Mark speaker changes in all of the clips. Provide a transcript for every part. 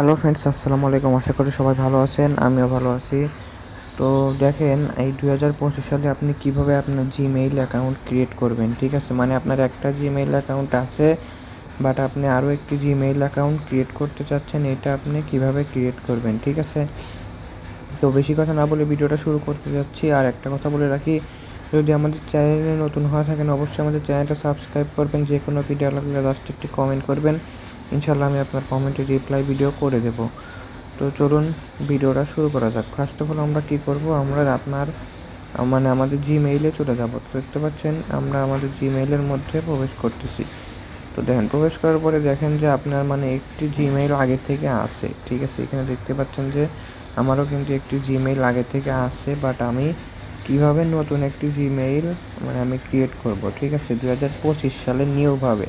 Speaker 1: Hello friends, আসসালামু আলাইকুম। আশা করি সবাই ভালো আছেন, আমিও ভালো আছি। তো দেখেন, এই 2025 সালে আপনি কিভাবে আপনার জিমেইল অ্যাকাউন্ট ক্রিয়েট করবেন। ঠিক আছে, মানে আপনার একটা জিমেইল অ্যাকাউন্ট আছে, বাট আপনি আরও একটি জিমেইল অ্যাকাউন্ট ক্রিয়েট করতে চাচ্ছেন। এটা আপনি কিভাবে ক্রিয়েট করবেন, ঠিক আছে। তো বেশি কথা না বলে ভিডিওটা শুরু করতে যাচ্ছি। আর একটা কথা বলে রাখি, যদি আমাদের চ্যানেলে নতুন হয়ে থাকেন অবশ্যই আমাদের চ্যানেলটা সাবস্ক্রাইব করবেন। যে কোনো ভিডিও লাগলে জাস্ট একটি কমেন্ট করবেন, ইনশাল্লাহ আমি আপনার কমেন্টে রিপ্লাই ভিডিও করে দেব। তো চলুন ভিডিওটা শুরু করা যাক। ফার্স্ট অফ অল আমরা কী করব, আমরা আমাদের জিমেইলে চলে যাব। তো দেখতে পাচ্ছেন আমরা আমাদের জিমেইলের মধ্যে প্রবেশ করতেছি। তো দেখেন, প্রবেশ করার পরে দেখেন যে আপনার একটি জিমেইল আগে থেকে আসে। ঠিক আছে, এখানে দেখতে পাচ্ছেন যে আমারও কিন্তু একটি জিমেইল আগে থেকে আসে, বাট আমি কিভাবে নতুন একটি জিমেইল আমি ক্রিয়েট করব। ঠিক আছে, 2025 সালে নিউভাবে।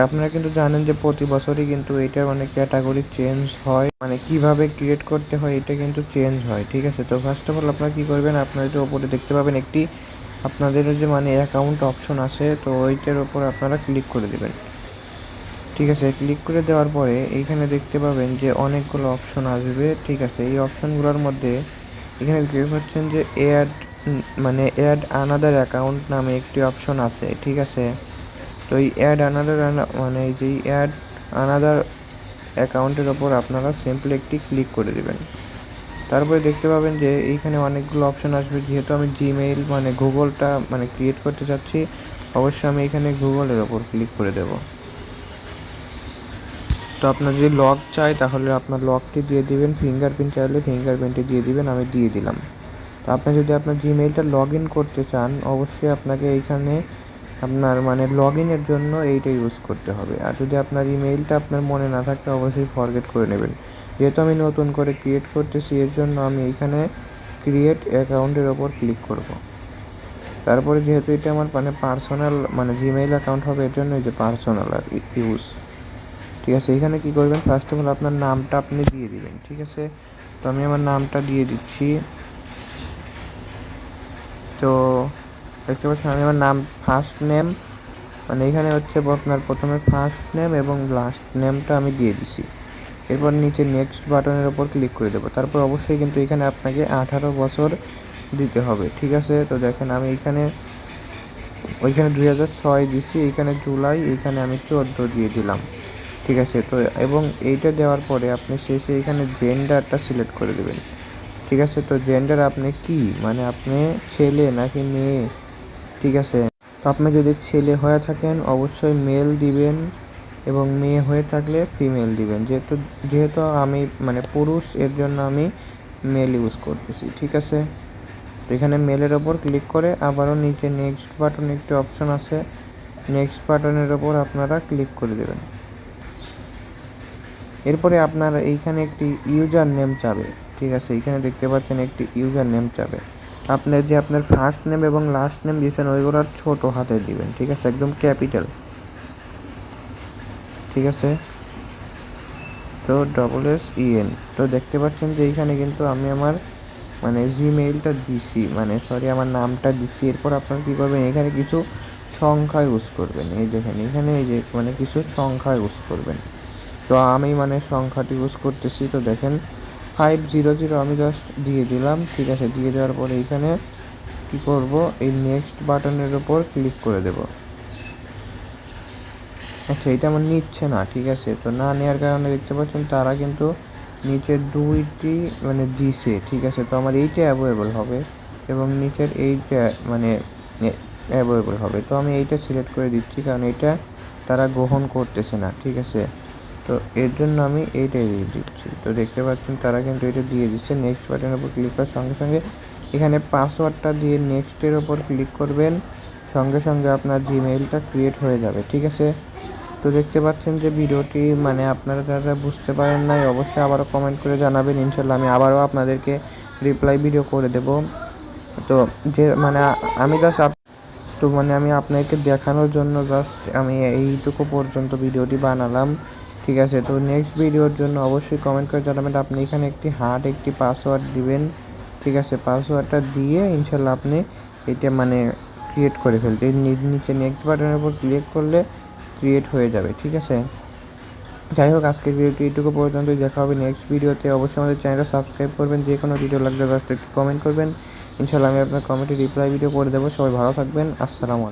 Speaker 1: আপনারা কিন্তু জানেন যে প্রতি বছরই কিন্তু এটা ক্যাটাগরি চেঞ্জ হয়, কিভাবে ক্রিয়েট করতে হয় এটা কিন্তু চেঞ্জ হয়। ঠিক আছে, তো ফার্স্ট অফ অল আপনারা কী করবেন, আপনারা যে ওপরে দেখতে পাবেন একটি আপনাদের যে অ্যাকাউন্ট অপশন আছে, তো ওইটার ওপর আপনারা ক্লিক করে দেবেন। ঠিক আছে, ক্লিক করে দেওয়ার পরে এইখানে দেখতে পাবেন যে অনেকগুলো অপশন আসবে। ঠিক আছে, এই অপশনগুলোর মধ্যে এখানে দেখতে পাচ্ছেন যে অ্যাড আনাদার অ্যাকাউন্ট নামে একটি অপশন আছে। ঠিক আছে, তো এই অ্যাড আনাদার অ্যাকাউন্টের ওপর আপনারা সিম্পলি একটি ক্লিক করে দেবেন। তারপরে দেখতে পাবেন যে এইখানে অনেকগুলো অপশন আসবে। যেহেতু আমি জিমেইল গুগলটা ক্রিয়েট করতে চাচ্ছি, অবশ্যই আমি এখানে গুগলের ওপর ক্লিক করে দেব। তো আপনার যদি লক চাই তাহলে আপনার লকটি দিয়ে দিবেন, ফিঙ্গারপ্রিন্ট চাইলে ফিঙ্গারপ্রিন্টটি দিয়ে দিবেন, আমি দিয়ে দিলাম। তো আপনি যদি আপনার জিমেইলটা লগ ইন করতে চান অবশ্যই আপনাকে এইখানে আপনার লগ ইনের জন্য এইটা ইউজ করতে হবে। আর যদি আপনার ইমেইলটা আপনার মনে না থাকে অবশ্যই ফরগেট করে নেবেন। যেহেতু আমি নতুন করে ক্রিয়েট করতেছি এর জন্য আমি এইখানে ক্রিয়েট অ্যাকাউন্টের ওপর ক্লিক করব। তারপরে যেহেতু এটা আমার পার্সোনাল জিমেইল অ্যাকাউন্ট হবে, এর জন্য এই যে পার্সোনাল আর ইউজ। ঠিক আছে, এখানে কি করবেন, ফার্স্ট অফ অল আপনার নামটা আপনি দিয়ে দিবেন। ঠিক আছে, তো আমি আমার নামটা দিয়ে দিচ্ছি। তো দেখতে পাচ্ছেন আমি আমার নাম ফার্স্ট নেম এখানে হচ্ছে আপনার প্রথমে ফার্স্ট নেম এবং লাস্ট নেমটা আমি দিয়ে দিছি। এরপর নিচে নেক্সট বাটনের ওপর ক্লিক করে দেবো। তারপর অবশ্যই কিন্তু এখানে আপনাকে 18 বছর দিতে হবে। ঠিক আছে, তো দেখেন আমি ওইখানে 2006 দিছি, এইখানে জুলাই, এইখানে আমি 14 দিয়ে দিলাম। ঠিক আছে, তো এবং এইটা দেওয়ার পরে আপনি শেষে এখানে জেন্ডারটা সিলেক্ট করে দেবেন। ঠিক আছে, তো জেন্ডার আপনি কি আপনি ছেলে নাকি মেয়ে। ঠিক আছে, তো আপনি যদি ছেলে হয়ে থাকেন অবশ্যই মেল দিবেন এবং মেয়ে হয়ে থাকলে ফিমেল দিবেন। যেহেতু আমি পুরুষ, এর জন্য আমি মেল ইউজ করতেছি। ঠিক আছে, তো এখানে মেলের ওপর ক্লিক করে আবারও নিচে নেক্সট বাটন একটি অপশন আছে, নেক্সট বাটনের ওপর আপনারা ক্লিক করে দেবেন। এরপরে আপনার এইখানে একটি ইউজার নেম চাবে। ঠিক আছে, এখানে দেখতে পাচ্ছেন একটি ইউজার নেম চাবে। আপনার ফার্স্ট নেম এবং লাস্ট নেম দিয়েছেন ওইগুলো ছোট হাতে দিবেন। ঠিক আছে, একদম ক্যাপিটাল। ঠিক আছে, তো SSEN। তো দেখতে পাচ্ছেন যে এইখানে কিন্তু আমি আমার জিমেইলটা দিছি, আমার নামটা দিছি। এরপর আপনারা কী করবেন, এখানে কিছু সংখ্যা ইউজ করবেন। এই দেখেন এখানে এই যে কিছু সংখ্যা ইউজ করবেন। তো আমি সংখ্যাটি ইউজ করতেছি। তো দেখেন 500 আমি জাস্ট দিয়ে দিলাম। ঠিক আছে, দিয়ে দেওয়ার পরে এইখানে কি করব, এই নেক্সট বাটনের ওপর ক্লিক করে দেব। আচ্ছা, এটা আমার নিচ্ছে না। ঠিক আছে, তো না নেওয়ার কারণে দেখতে পাচ্ছেন তারা কিন্তু নিচের দুইটি দিছে। ঠিক আছে, তো আমার এইটা অ্যাভয়েবল হবে এবং নিচের এইটা অ্যাভয়েবল হবে। তো আমি এইটা সিলেক্ট করে দিচ্ছি, কারণ এইটা তারা গ্রহণ করতেছে না। ঠিক আছে, তো এর জন্য আমি এইটাই দিয়ে দিচ্ছি। তো দেখতে পাচ্ছেন তারা কিন্তু এটা দিয়ে দিচ্ছে। নেক্সট বাটনের উপর ক্লিক করার সঙ্গে সঙ্গে এখানে পাসওয়ার্ডটা দিয়ে নেক্সটের ওপর ক্লিক করবেন, সঙ্গে সঙ্গে আপনার জিমেইলটা ক্রিয়েট হয়ে যাবে। ঠিক আছে, তো দেখতে পাচ্ছেন যে ভিডিওটি আপনারা যারা বুঝতে পারেন নাই অবশ্যই আবারও কমেন্ট করে জানাবেন, ইনশাল্লাহ আমি আবারও আপনাদেরকে রিপ্লাই ভিডিও করে দেব। তো যে আমি জাস্ট আমি আপনাকে দেখানোর জন্য জাস্ট আমি এইটুকু পর্যন্ত ভিডিওটি বানালাম। ঠিক আছে, তো নেক্সট ভিডিওর জন্য অবশ্যই কমেন্ট করে জানাবেন। আপনি এখানে একটি পাসওয়ার্ড দিবেন। ঠিক আছে, পাসওয়ার্ডটা দিয়ে ইনশাল্লাহ আপনি এটা ক্রিয়েট করে ফেলতে নিচে নেক্সট বাটনের উপর ক্লিক করলে ক্রিয়েট হয়ে যাবে। ঠিক আছে, যাই হোক, আজকের ভিডিওটি এইটুকু পর্যন্তই। দেখা হবে নেক্সট ভিডিওতে। অবশ্যই আমাদের চ্যানেলটা সাবস্ক্রাইব করবেন। যে কোনো ভিডিও লাগলে জাস্ট একটু কমেন্ট করবেন, ইনশাআল্লাহ আমি আপনার কমেন্টে রিপ্লাই ভিডিও করে দেবো। সবাই ভালো থাকবেন। আসসালামু আলাইকুম।